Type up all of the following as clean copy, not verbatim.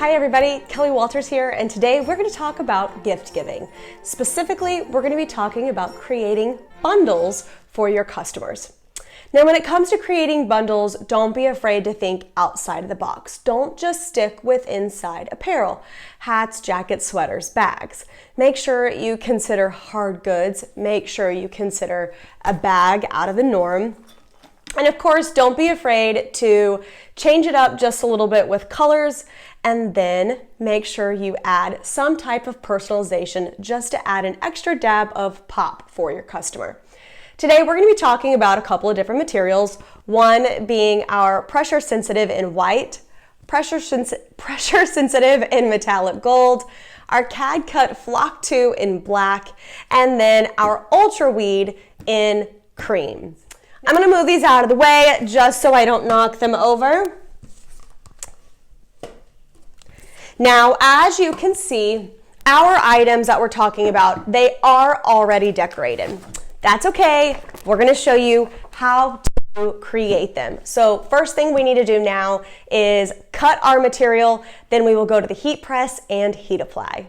Hi everybody, Kelly Walters here, and today we're going to talk about gift giving. Specifically, we're going to be talking about creating bundles for your customers. Now, when it comes to creating bundles, don't be afraid to think outside of the box. Don't just stick with inside apparel, hats, jackets, sweaters, bags. Make sure you consider hard goods. Make sure you consider a bag out of the norm. And of course, don't be afraid to change it up just a little bit with colors, and then make sure you add some type of personalization just to add an extra dab of pop for your customer. Today, we're going to be talking about a couple of different materials, one being our pressure sensitive in white, pressure sensitive in metallic gold, our CAD cut flock 2 in black, and then our ultra weed in cream. I'm going to move these out of the way just so I don't knock them over. Now, as you can see, our items that we're talking about, they are already decorated. That's okay. We're going to show you how to create them. So first thing we need to do now is cut our material, then we will go to the heat press and heat apply.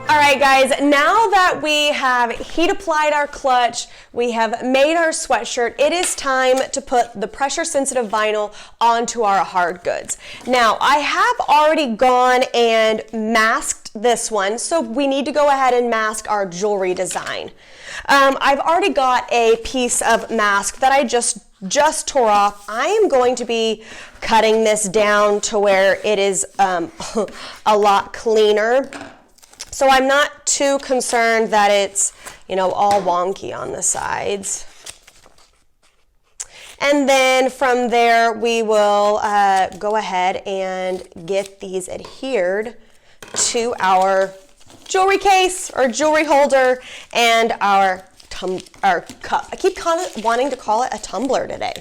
All right, guys, now that we have heat applied our clutch, we have made our sweatshirt, it is time to put the pressure sensitive vinyl onto our hard goods. Now, I have already gone and masked this one, so we need to go ahead and mask our jewelry design. I've already got a piece of mask that I just tore off. I am going to be cutting this down to where it is a lot cleaner. So I'm not too concerned that it's, you know, all wonky on the sides. And then from there, we will go ahead and get these adhered to our jewelry case or jewelry holder and our cup. I keep wanting to call it a tumbler today.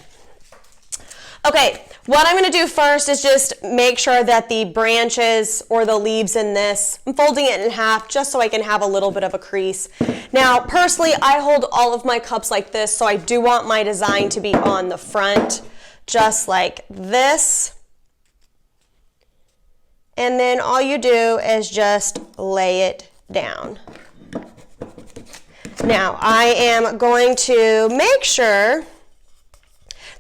Okay, what I'm going to do first is just make sure that the branches or the leaves in this, I'm folding it in half just so I can have a little bit of a crease. Now, personally, I hold all of my cups like this, so I do want my design to be on the front, just like this. And then all you do is just lay it down. Now, I am going to make sure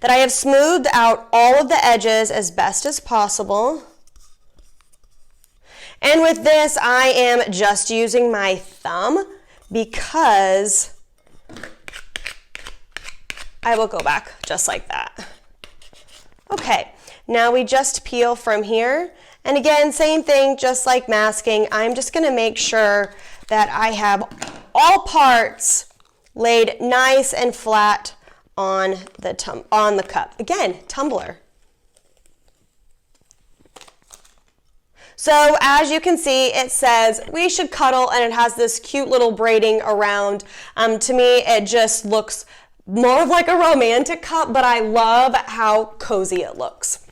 that I have smoothed out all of the edges as best as possible. And with this, I am just using my thumb because I will go back just like that. Okay, now we just peel from here. And again, same thing, just like masking, I'm just gonna make sure that I have all parts laid nice and flat on the cup. Again, tumbler. So as you can see, it says we should cuddle, and it has this cute little braiding around. To me, it just looks more of like a romantic cup, but I love how cozy it looks.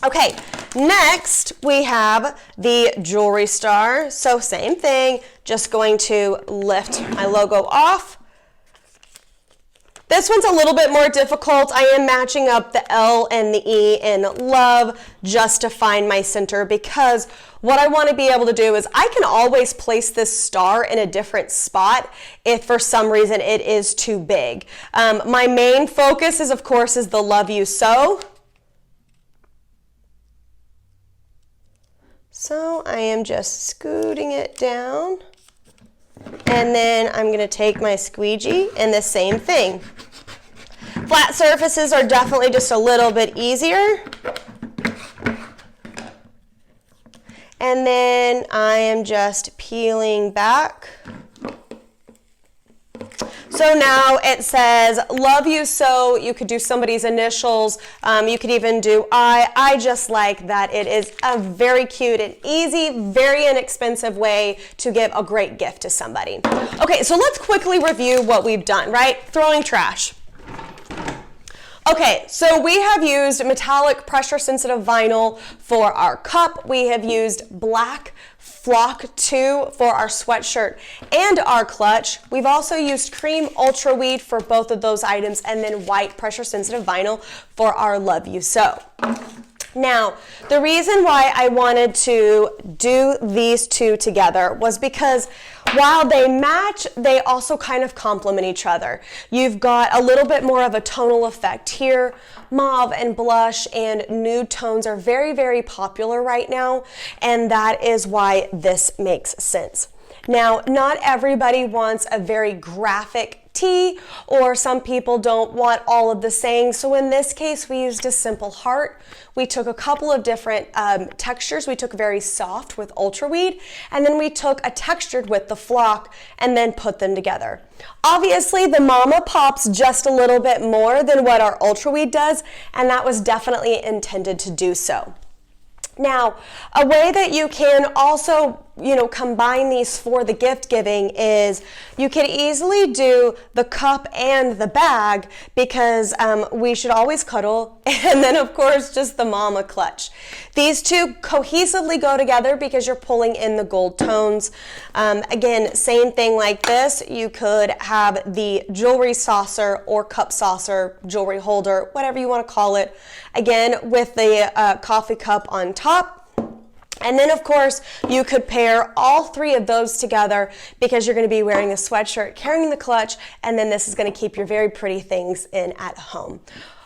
Okay, next we have the jewelry star. So same thing, just going to lift my logo off. This one's a little bit more difficult. I am matching up the L and the E in love just to find my center, because what I want to be able to do is I can always place this star in a different spot if for some reason it is too big. My main focus is, of course, is the Love You So. So I am just scooting it down. And then I'm going to take my squeegee and the same thing. Flat surfaces are definitely just a little bit easier. And then I am just peeling back. So now it says, Love You So. You could do somebody's initials. You could even do I. I just like that it is a very cute and easy, very inexpensive way to give a great gift to somebody. Okay, so let's quickly review what we've done, right? Throwing trash. Okay, so we have used metallic pressure-sensitive vinyl for our cup. We have used black Flock 2 for our sweatshirt and our clutch. We've also used cream ultra weed for both of those items, and then white pressure-sensitive vinyl for our Love You So. Now, the reason why I wanted to do these two together was because while they match, they also kind of complement each other. You've got a little bit more of a tonal effect here. Mauve and blush and nude tones are very, very popular right now, and that is why this makes sense. Now, not everybody wants a very graphic tee, or some people don't want all of the sayings. So in this case, we used a simple heart. We took a couple of different textures. We took very soft with ultra weed, and then we took a textured with the flock and then put them together. Obviously, the mama pops just a little bit more than what our ultra weed does, and that was definitely intended to do so. Now, a way that you can also, combine these for the gift giving is you could easily do the cup and the bag, because we should always cuddle, and then of course just the mama clutch. These two cohesively go together because you're pulling in the gold tones. Again, same thing like this. You could have the jewelry saucer or cup saucer, jewelry holder, whatever you want to call it. Again, with the coffee cup on top. And then, of course, you could pair all three of those together because you're going to be wearing a sweatshirt, carrying the clutch, and then this is going to keep your very pretty things in at home.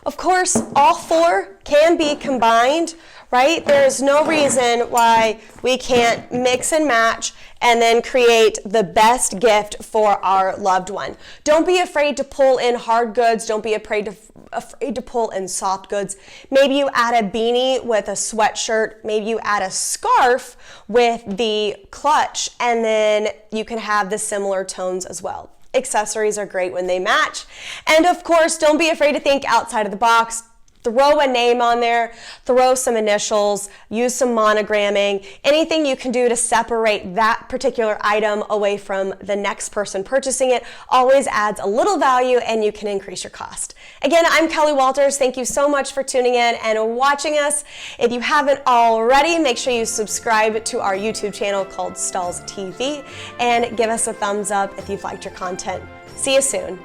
Of course, all four can be combined. right? There's no reason why we can't mix and match and then create the best gift for our loved one. Don't be afraid to pull in hard goods. Don't be afraid to pull in soft goods. Maybe you add a beanie with a sweatshirt. Maybe you add a scarf with the clutch, and then you can have the similar tones as well. Accessories are great when they match. And of course, don't be afraid to think outside of the box. Throw a name on there, throw some initials, use some monogramming, anything you can do to separate that particular item away from the next person purchasing it always adds a little value, and you can increase your cost. Again, I'm Kelly Walters. Thank you so much for tuning in and watching us. If you haven't already, make sure you subscribe to our YouTube channel called Stahls TV and give us a thumbs up if you've liked your content. See you soon.